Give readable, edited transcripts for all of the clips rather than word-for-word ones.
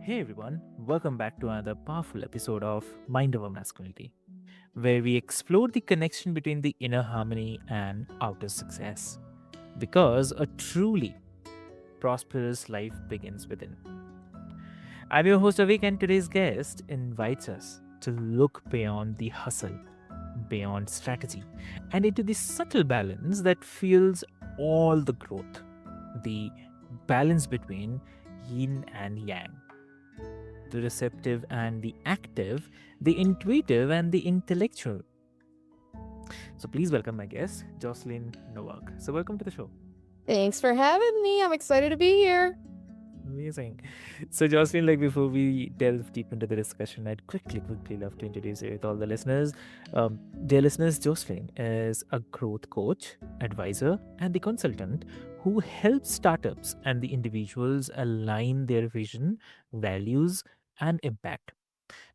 Hey everyone, welcome back to another powerful episode of Mind Over Masculinity, where we explore the connection between the inner harmony and outer success. Because a truly prosperous life begins within. I'm your host Avik, and today's guest invites us to look beyond the hustle, beyond strategy, and into the subtle balance that fuels all the growth. The balance between yin and yang, the receptive and the active, the intuitive and the intellectual. So please welcome my guest, Jocelyn Nowak. So welcome to the show. Thanks for having me. I'm excited to be here. Amazing. So Jocelyn, like before we delve deep into the discussion, I'd quickly love to introduce you with all the listeners. Dear listeners, Jocelyn is a growth coach, advisor, and the consultant who helps startups and the individuals align their vision, values, and impact.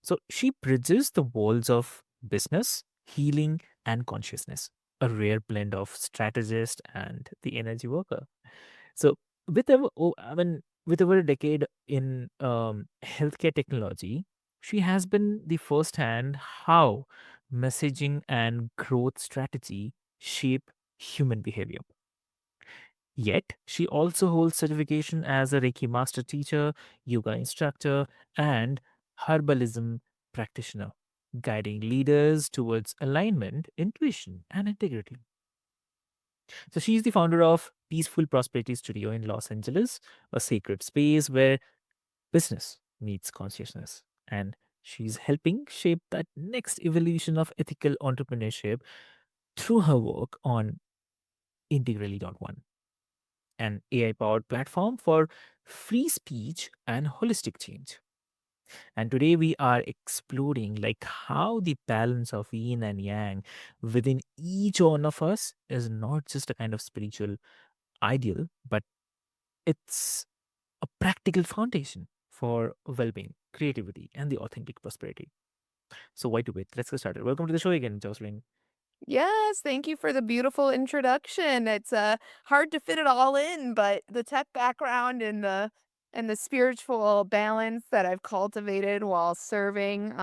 So she bridges the walls of business, healing, and consciousness, a rare blend of strategist and the energy worker. So with over a decade in healthcare technology, she has been the first hand how messaging and growth strategy shape human behavior. Yet, she also holds certification as a Reiki Master Teacher, yoga instructor, and herbalism practitioner, guiding leaders towards alignment, intuition, and integrity. So, she is the founder of Peaceful Prosperity Studio in Los Angeles, a sacred space where business meets consciousness. And she's helping shape that next evolution of ethical entrepreneurship through her work on Integrally.one, an AI powered platform for free speech and holistic change. And today we are exploring like how the balance of yin and yang within each one of us is not just a kind of spiritual ideal, but it's a practical foundation for well-being, creativity, and the authentic prosperity. So why to wait? Let's get started. Welcome to the show again, Jocelyn. Yes, thank you for the beautiful introduction. It's hard to fit it all in, but the tech background and the spiritual balance that I've cultivated while serving,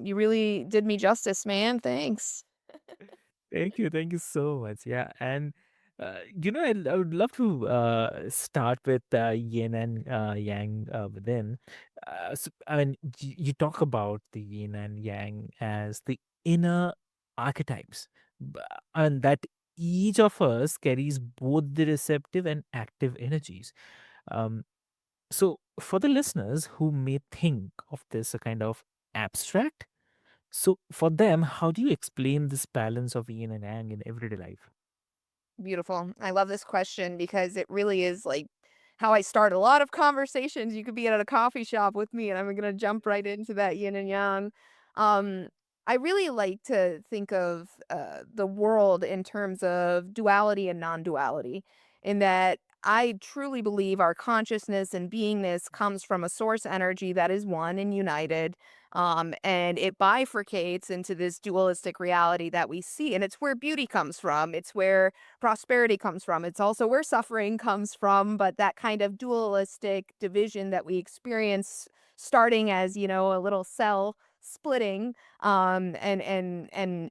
you really did me justice, man. Thanks. Thank you so much. Yeah, and I would love to start with yin and yang within. You talk about the yin and yang as the inner archetypes, b- and that each of us carries both the receptive and active energies. Um, so, for the listeners who may think of this a kind of abstract, so for them, how do you explain this balance of yin and yang in everyday life? Beautiful. I love this question because it really is like how I start a lot of conversations. You could be at a coffee shop with me, and I'm going to jump right into that yin and yang. Um, I really like to think of the world in terms of duality and non duality, in that I truly believe our consciousness and beingness comes from a source energy that is one and united. And it bifurcates into this dualistic reality that we see. And it's where beauty comes from. It's where prosperity comes from. It's also where suffering comes from, but that kind of dualistic division that we experience starting as, a little cell splitting and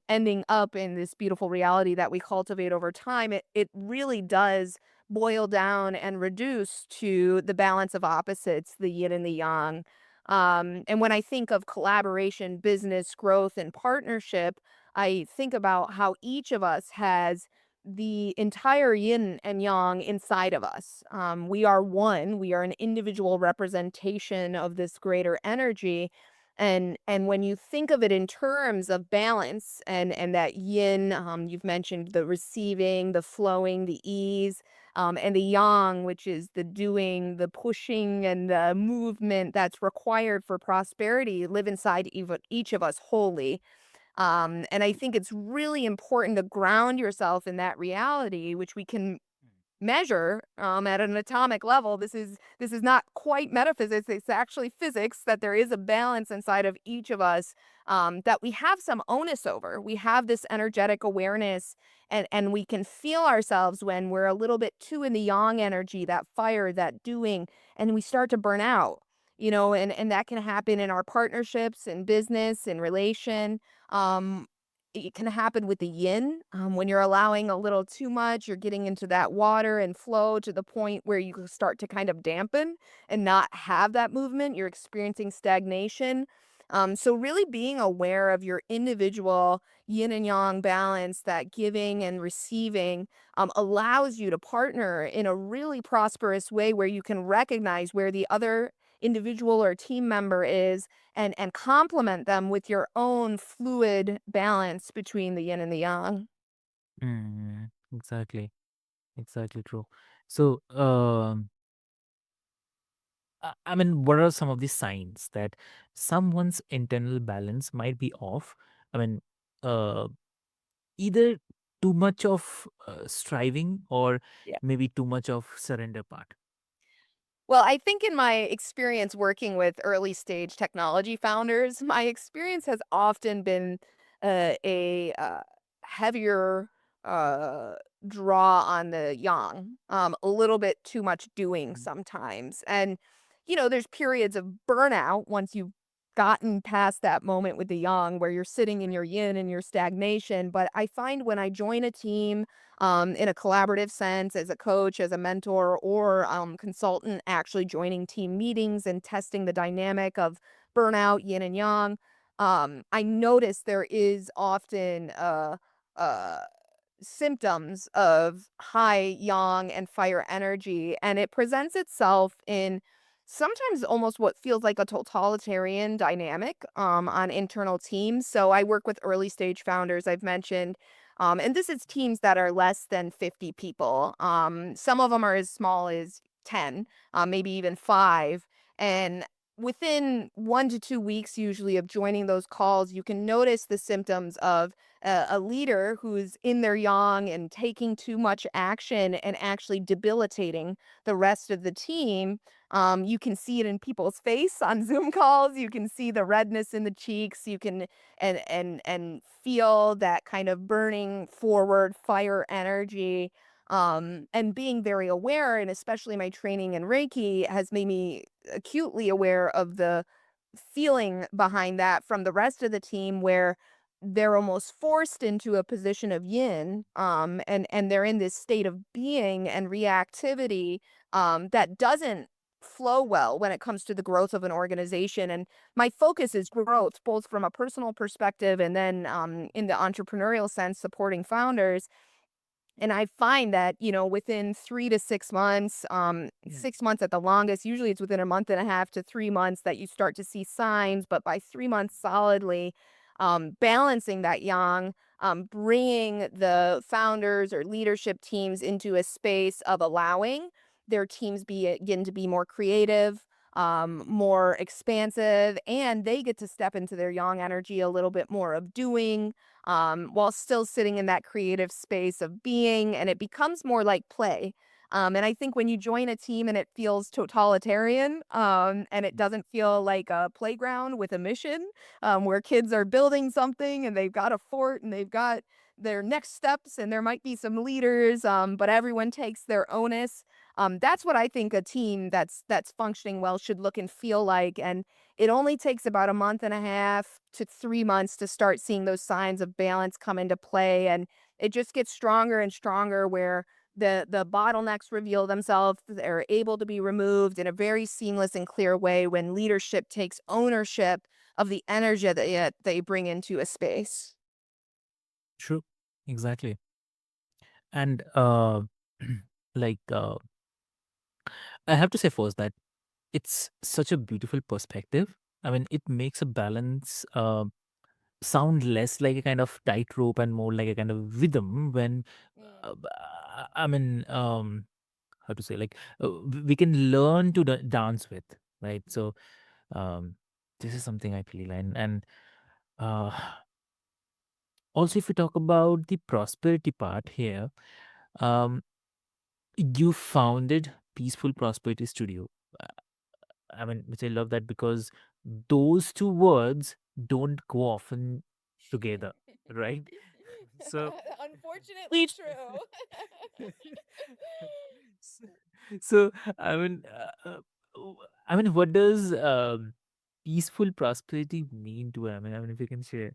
ending up in this beautiful reality that we cultivate over time, it really does boil down and reduce to the balance of opposites, the yin and the yang. And when I think of collaboration, business growth, and partnership, I think about how each of us has the entire yin and yang inside of us. We are one. We are an individual representation of this greater energy. And when you think of it in terms of balance and that yin, you've mentioned the receiving, the flowing, the ease, and the yang, which is the doing, the pushing, and the movement that's required for prosperity, live inside each of us wholly. And I think it's really important to ground yourself in that reality, which we can measure at an atomic level. This is not quite metaphysics; it's actually physics. That there is a balance inside of each of us that we have some onus over. We have this energetic awareness, and we can feel ourselves when we're a little bit too in the yang energy, that fire, that doing, and we start to burn out. and that can happen in our partnerships and business and relation. Um, it can happen with the yin when you're allowing a little too much, you're getting into that water and flow to the point where you can start to kind of dampen and not have that movement. You're experiencing stagnation. So, really being aware of your individual yin and yang balance, that giving and receiving, allows you to partner in a really prosperous way where you can recognize where the other individual or team member is and complement them with your own fluid balance between the yin and the yang. Exactly. Exactly true. So, I mean, what are some of the signs that someone's internal balance might be off? I mean, uh, either too much of striving or maybe too much of surrender part. Well, I think in my experience working with early stage technology founders, my experience has often been a heavier uh, draw on the yang, a little bit too much doing Mm. sometimes. And, there's periods of burnout once you've gotten past that moment with the yang where you're sitting in your yin and your stagnation. But I find when I join a team, in a collaborative sense as a coach, as a mentor, or consultant, actually joining team meetings and testing the dynamic of burnout, yin and yang. I notice there is often uh, symptoms of high yang and fire energy, and it presents itself in sometimes almost what feels like a totalitarian dynamic on internal teams. So I work with early stage founders, I've mentioned, and this is teams that are less than 50 people. Some of them are as small as 10, maybe even five. And within 1 to 2 weeks, usually, of joining those calls, you can notice the symptoms of a leader who's in their yang and taking too much action and actually debilitating the rest of the team. You can see it in people's face on Zoom calls. You can see the redness in the cheeks. You can and feel that kind of burning forward fire energy. And being very aware, and especially my training in Reiki has made me acutely aware of the feeling behind that from the rest of the team where they're almost forced into a position of yin, and they're in this state of being and reactivity, that doesn't flow well when it comes to the growth of an organization. And my focus is growth, both from a personal perspective and then in the entrepreneurial sense, supporting founders. And I find that, within 3 to 6 months, Yeah. 6 months at the longest, usually it's within a month and a half to 3 months that you start to see signs, but by 3 months solidly, balancing that yang, bringing the founders or leadership teams into a space of allowing their teams begin to be more creative, more expansive, and they get to step into their yang energy a little bit more of doing, while still sitting in that creative space of being, and it becomes more like play. And I think when you join a team and it feels totalitarian, and it doesn't feel like a playground with a mission, where kids are building something and they've got a fort and they've got their next steps and there might be some leaders, but everyone takes their onus. That's what I think a team that's functioning well should look and feel like. And it only takes about a month and a half to 3 months to start seeing those signs of balance come into play, and it just gets stronger and stronger where the bottlenecks reveal themselves, they're able to be removed in a very seamless and clear way when leadership takes ownership of the energy that they bring into a space. True. Exactly. And like, I have to say first that it's such a beautiful perspective. I mean, it makes a balance sound less like a kind of tightrope and more like a kind of rhythm when, I mean, how to say, like, we can learn to dance with, right? So, um, this is something I feel. And uh, also, if we talk about the prosperity part here, um, you founded Peaceful Prosperity Studio. Uh, I mean, which I love that because those two words don't go often together, right? So, Unfortunately true. so, so I mean, I mean, what does peaceful prosperity mean to him? I mean, if you can share.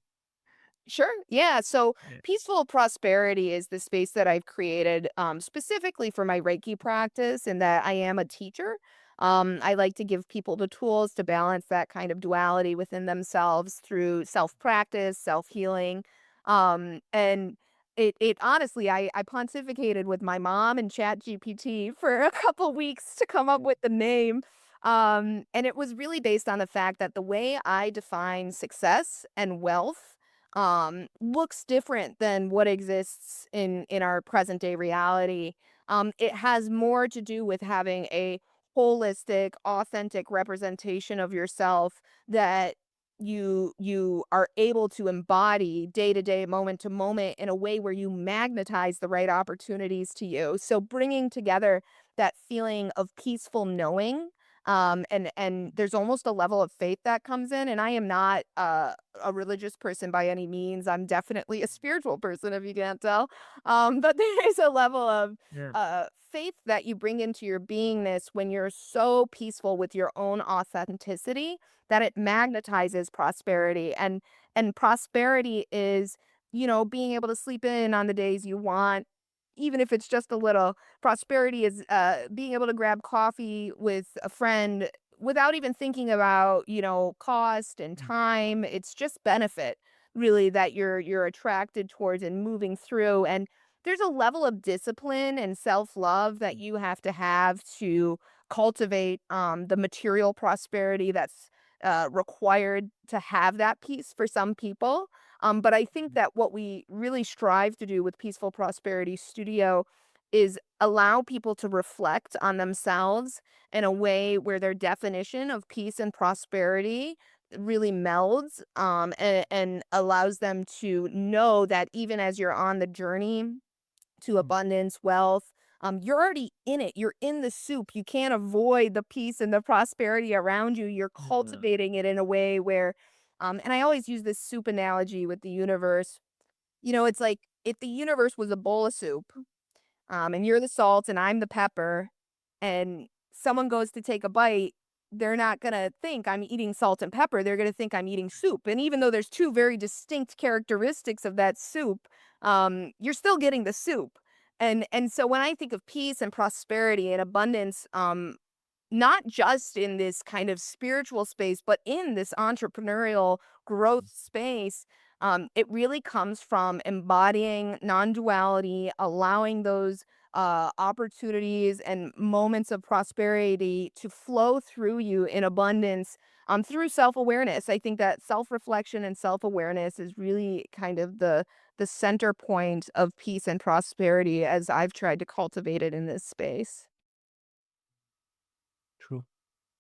Sure. Yeah. So Yeah. peaceful prosperity is the space that I've created specifically for my Reiki practice, and that I am a teacher. I like to give people the tools to balance that kind of duality within themselves through self practice, self healing. And it honestly, I pontificated with my mom and Chat GPT for a couple weeks to come up Yeah. with the name. And it was really based on the fact that the way I define success and wealth looks different than what exists in our present day reality. It has more to do with having a holistic, authentic representation of yourself that you are able to embody day to day, moment to moment in a way where you magnetize the right opportunities to you. So bringing together that feeling of peaceful knowing, and there's almost a level of faith that comes in, and I am not a religious person by any means. I'm definitely a spiritual person, if you can't tell. But there is a level of Yeah. faith that you bring into your beingness when you're so peaceful with your own authenticity that it magnetizes prosperity. And prosperity is, being able to sleep in on the days you want, even if it's just a little. Prosperity is being able to grab coffee with a friend without even thinking about, cost and Mm. time. It's just benefit really that you're attracted towards and moving through. And there's a level of discipline and self-love that you have to cultivate the material prosperity that's required to have that peace for some people. But I think that what we really strive to do with Peaceful Prosperity Studio is allow people to reflect on themselves in a way where their definition of peace and prosperity really melds, and allows them to know that even as you're on the journey to Mm. abundance, wealth, you're already in it. You're in the soup. You can't avoid the peace and the prosperity around you. You're Yeah. cultivating it in a way where, and I always use this soup analogy with the universe. It's like if the universe was a bowl of soup, and you're the salt and I'm the pepper, and someone goes to take a bite, they're not gonna think I'm eating salt and pepper. They're gonna think I'm eating soup. And even though there's two very distinct characteristics of that soup, you're still getting the soup. And so when I think of peace and prosperity and abundance, not just in this kind of spiritual space, but in this entrepreneurial growth space, it really comes from embodying non duality, allowing those opportunities and moments of prosperity to flow through you in abundance, through self awareness. I think that self reflection and self awareness is really kind of the center point of peace and prosperity as I've tried to cultivate it in this space. True.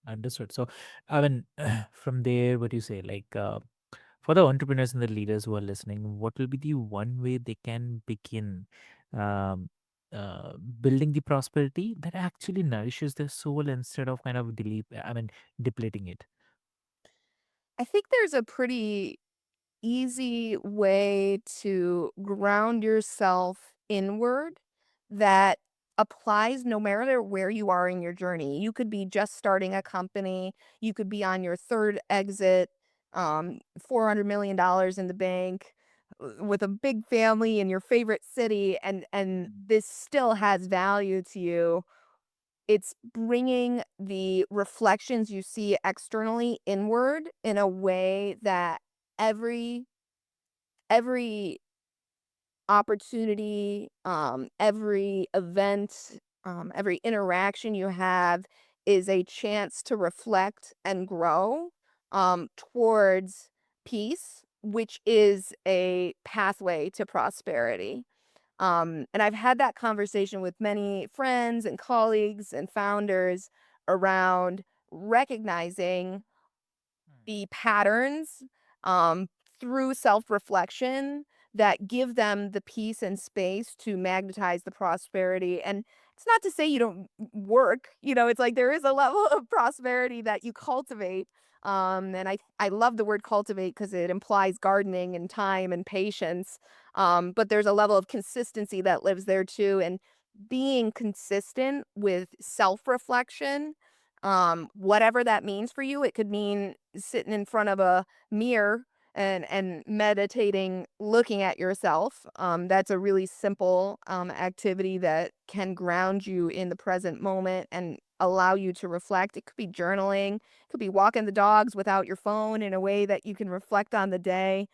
Understood. So, I mean, from there, what do you say? Like, for the entrepreneurs and the leaders who are listening, what will be the one way they can begin um, building the prosperity that actually nourishes their soul instead of kind of depleting it? I think there's a pretty easy way to ground yourself inward that applies no matter where you are in your journey. You could be just starting a company, you could be on your third exit, $400 million in the bank, with a big family in your favorite city, and this still has value to you. It's bringing the reflections you see externally inward in a way that every every opportunity, every event, every interaction you have is a chance to reflect and grow towards peace, which is a pathway to prosperity. And I've had that conversation with many friends and colleagues and founders around recognizing the patterns, um, through self-reflection that give them the peace and space to magnetize the prosperity. And it's not to say you don't work, it's like there is a level of prosperity that you cultivate. And I love the word cultivate because it implies gardening and time and patience. But there's a level of consistency that lives there too. And being consistent with self-reflection, Whatever that means for you, it could mean sitting in front of a mirror and meditating, looking at yourself. That's a really simple activity that can ground you in the present moment and allow you to reflect. It could be journaling, it could be walking the dogs without your phone in a way that you can reflect on the day.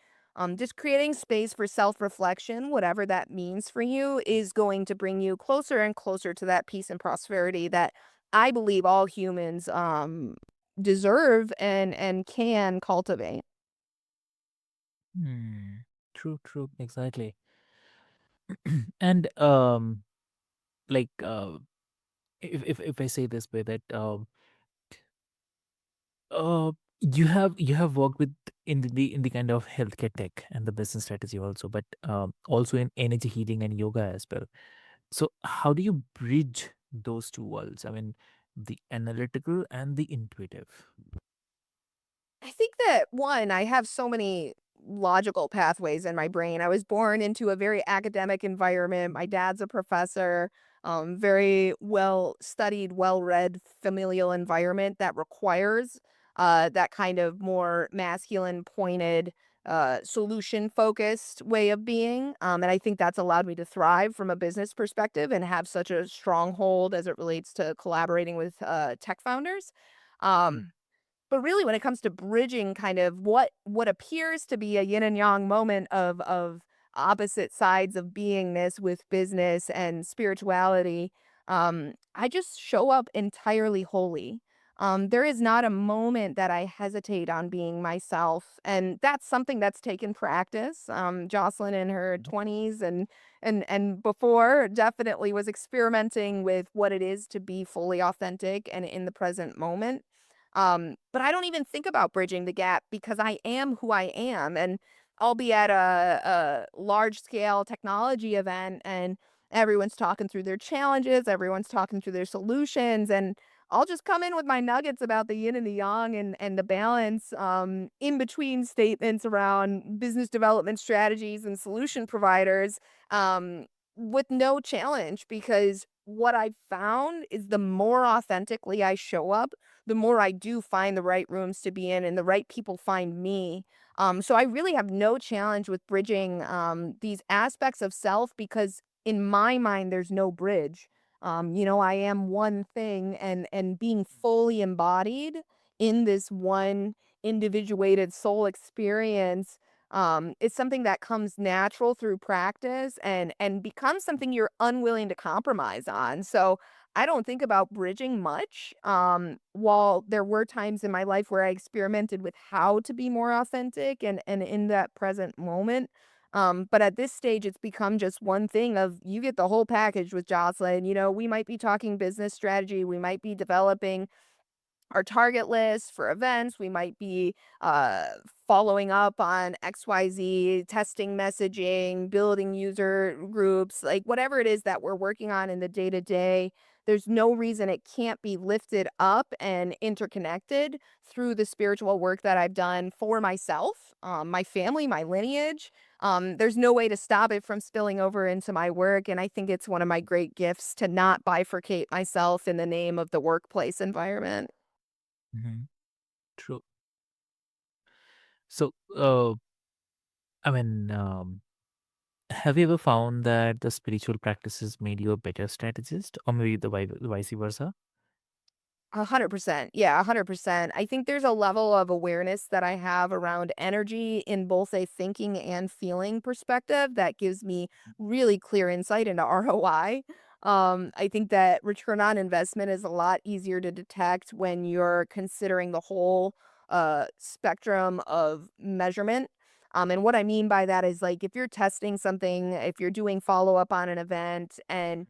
Just creating space for self reflection, whatever that means for you, is going to bring you closer and closer to that peace and prosperity that I believe all humans deserve and can cultivate. Hmm. True, true, exactly. And like if I say this way that uh you have worked with in the kind of healthcare tech and the business strategy also, but also in energy healing and yoga as well. So how do you bridge those two worlds? I mean, the analytical and the intuitive. I think that one, I have so many logical pathways in my brain. I was born into a very academic environment. My dad's a professor, very well studied, well read familial environment that requires that kind of more masculine, pointed, solution focused way of being. And I think that's allowed me to thrive from a business perspective and have such a stronghold as it relates to collaborating with tech founders. Mm. Um, but really, when it comes to bridging kind of what appears to be a yin and yang moment of opposite sides of beingness with business and spirituality, I just show up entirely wholly. There is not a moment that I hesitate on being myself, and that's something that's taken practice. Jocelyn in her 20s and before definitely was experimenting with what it is to be fully authentic and in the present moment. But I don't even think about bridging the gap because I am who I am. And I'll be at a large scale technology event and everyone's talking through their challenges, everyone's talking through their solutions. And I'll just come in with my nuggets about the yin and the yang and the balance in between statements around business development strategies and solution providers um, with no challenge because what I've found is the more authentically I show up, the more I do find the right rooms to be in and the right people find me. So I really have no challenge with bridging these aspects of self because in my mind there's no bridge. I am one thing and being fully embodied in this one individuated soul experience is something that comes natural through practice and becomes something you're unwilling to compromise on. So I don't think about bridging much. While there were times in my life where I experimented with how to be more authentic and in that present moment. But at this stage, it's become just one thing of you get the whole package with Jocelyn. We might be talking business strategy, we might be developing our target list for events. We might be uh, following up on XYZ, testing messaging, building user groups, like whatever it is that we're working on in the day to day. There's no reason it can't be lifted up and interconnected through the spiritual work that I've done for myself, my family, my lineage. There's no way to stop it from spilling over into my work. And I think it's one of my great gifts to not bifurcate myself in the name of the workplace environment. Mhm. True. So, I mean, have you ever found that the spiritual practices made you a better strategist, or maybe the vice versa? 100%. Yeah, 100%. I think there's a level of awareness that I have around energy in both a thinking and feeling perspective that gives me really clear insight into ROI. I think that return on investment is a lot easier to detect when you're considering the whole spectrum of measurement. And what I mean by that is like if you're testing something, if you're doing follow up on an event and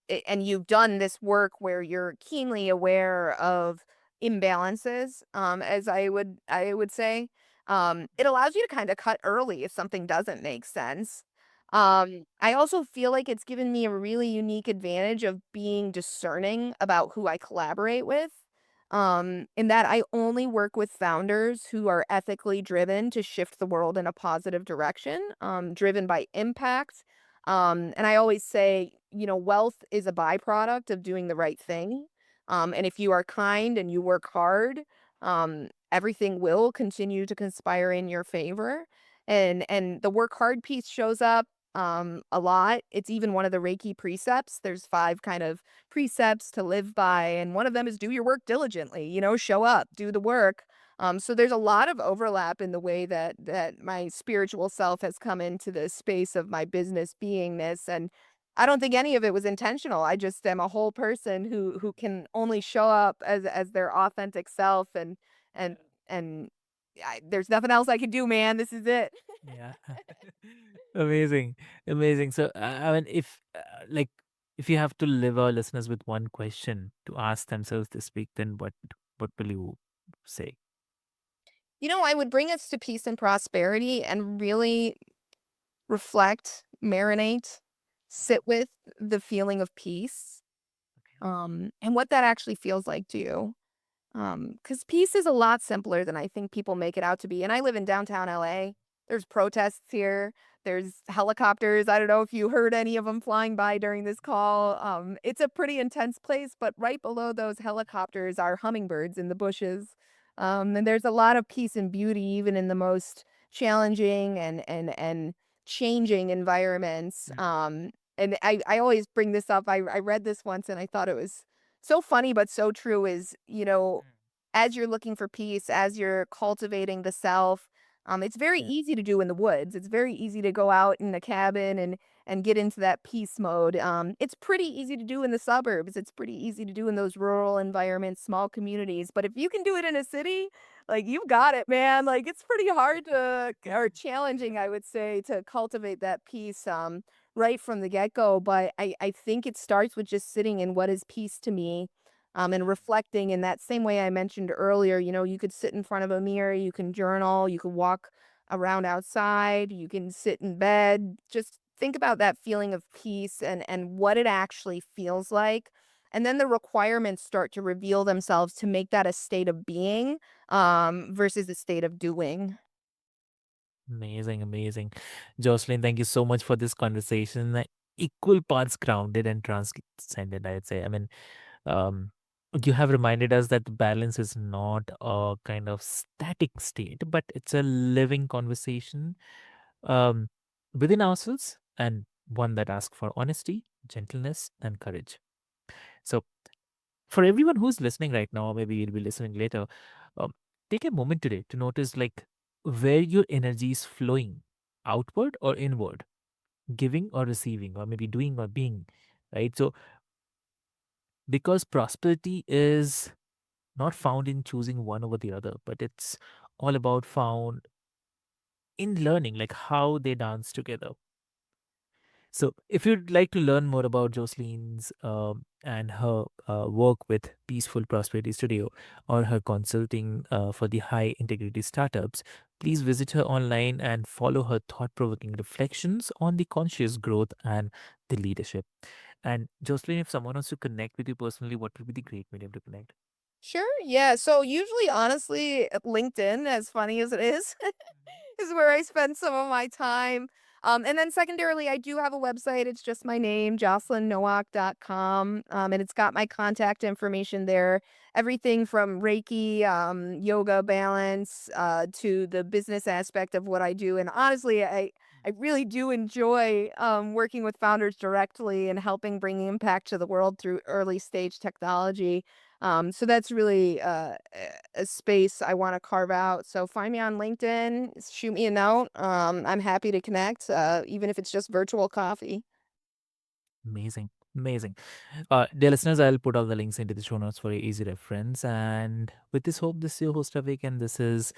you've done this work where you're keenly aware of imbalances, as I would say, it allows you to kind of cut early if something doesn't make sense. I also feel like it's given me a really unique advantage of being discerning about who I collaborate with. In that I only work with founders who are ethically driven to shift the world in a positive direction, driven by impact. And I always say, wealth is a byproduct of doing the right thing. And if you are kind and you work hard, everything will continue to conspire in your favor. And the work hard piece shows up a lot. It's even one of the Reiki precepts. There's 5 kind of precepts to live by, and one of them is do your work diligently, show up, do the work. So there's a lot of overlap in the way that my spiritual self has come into the space of my business beingness, and I don't think any of it was intentional. I just am a whole person who can only show up as their authentic self, and and there's nothing else I can do, man. This is it. Yeah. Amazing. Amazing. So, I mean, like, if you have to leave our listeners with one question to ask themselves this week, then what will you say? I would bring us to peace and prosperity and really reflect, marinate, Okay. sit with the feeling of peace, Okay. and what that actually feels like to you. Because peace is a lot simpler than I think people make it out to be. And I live in downtown LA. There's protests here. There's helicopters. I don't know if you heard any of them flying by during this call. It's a pretty intense place, but right below those helicopters are hummingbirds in the bushes. And there's a lot of peace and beauty, even in the most challenging and changing environments. Mm, And I always bring this up. I read this once and I thought it was so funny but so true is, mm. as you're looking for peace, as you're cultivating the self, it's very Yeah. easy to do in the woods. It's very easy to go out in a cabin and get into that peace mode. It's pretty easy to do in the suburbs. It's pretty easy to do in those rural environments, small communities. But if you can do it in a city, like you've got it, man. Like it's pretty hard to or challenging, I would say, to cultivate that peace. Right from the get-go, but I think it starts with just sitting in what is peace to me, and reflecting in that same way I mentioned earlier. You could sit in front of a mirror, you can journal, you can walk around outside, you can sit in bed, just think about that feeling of peace and what it actually feels like. And then the requirements start to reveal themselves to make that a state of being, versus a state of doing. Amazing, amazing. Jocelyn, thank you so much for this conversation. Equal parts grounded and transcendent, I'd say. I mean, um, you have reminded us that balance is not a kind of static state, but it's a living conversation um, within ourselves, and one that asks for honesty, gentleness, and courage. So, for everyone who's listening right now, or maybe you'll be listening later, um, take a moment today to notice like where your energy is flowing, outward or inward, giving or receiving, or maybe doing or being, right? So, because prosperity is not found in choosing one over the other, but it's all about found in learning like how they dance together. So, if you'd like to learn more about Jocelyn's and her work with Peaceful Prosperity Studio or her consulting for the high integrity startups, please visit her online and follow her thought provoking reflections on the conscious growth and the leadership. And Jocelyn, if someone wants to connect with you personally, what would be the great medium to connect? Sure, yeah, so usually, honestly, LinkedIn, as funny as it is, is where I spend some of my time. And then secondarily, I do have a website. It's just my name, jocelynnowak.com. And it's got my contact information there. Everything from Reiki, yoga balance, to the business aspect of what I do. And honestly, I really do enjoy working with founders directly and helping bring impact to the world through early stage technology. So that's really a space I want to carve out. So find me on LinkedIn, shoot me a note. I'm happy to connect, even if it's just virtual coffee. Amazing. Amazing. Dear listeners, I'll put all the links into the show notes for your easy reference. And with this hope, this is your host Avik, and this is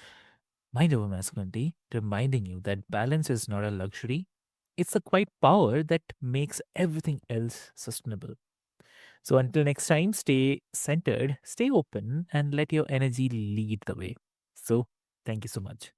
Mind Over Masculinity, reminding you that balance is not a luxury. It's a quiet power that makes everything else sustainable. So until next time, stay centered, stay open, and let your energy lead the way. So thank you so much.